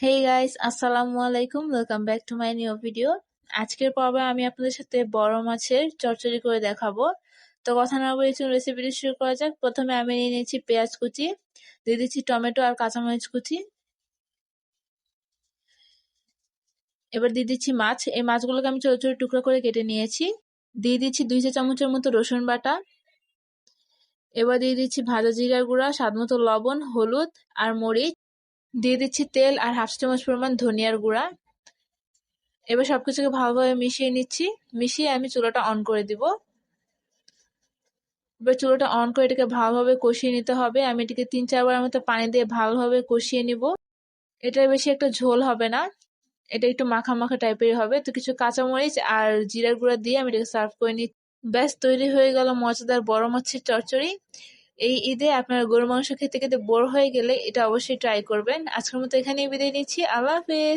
Hey guys, আসসালামু আলাইকুম। Welcome back to my new video. আজকের পর্বে আমি আপনাদের সাথে বড় মাছের চচ্চড়ি করে দেখাবো। তো কথা না বলে চলুন রেসিপিটি শুরু করা যাক। প্রথমে আমি নিয়ে নিয়েছি পেঁয়াজ কুচি, দিয়ে দিচ্ছি টমেটো আর কাঁচামরিচ কুচি। এবার দিয়ে দিচ্ছি মাছ। এই মাছগুলোকে আমি ছোট ছোট টুকরো করে কেটে নিয়েছি। দিয়ে দিচ্ছি 2 চা চামচের মতো রসুন বাটা। এবার দিয়ে দিচ্ছি ভাজা জিরার গুঁড়া, স্বাদ মতো লবণ, হলুদ আর মরিচ। দিয়ে দিচ্ছি তেল আর হাফ চামচ পরিমাণ ধনিয়ার গুঁড়া। এবার সবকিছুকে ভালোভাবে মিশিয়ে নিচ্ছি। মিশিয়ে আমি চুলাটা অন করে দিব। এবার চুলাটা অন করে এটাকে ভালোভাবে কষিয়ে নিতে হবে। আমি এটাকে 3-4 বারের মতো পানি দিয়ে ভালোভাবে কষিয়ে নিব। এটা বেশি একটা ঝোল হবে না, এটা একটু মাখা মাখা টাইপের হবে। তো কিছু কাঁচামরিচ আর জিরার গুঁড়া দিয়ে আমি এটাকে সার্ভ করে নিই। ব্যাস, তৈরি হয়ে গেল মজাদার বড় মাছের চচ্চড়ি। এই ঈদে আপনারা গরু মাংস খেতে খেতে বোর হয়ে গেলে এটা অবশ্যই ট্রাই করবেন। আজকের মতো এখানেই বিদায় নিচ্ছি। আল্লাহ হাফেজ।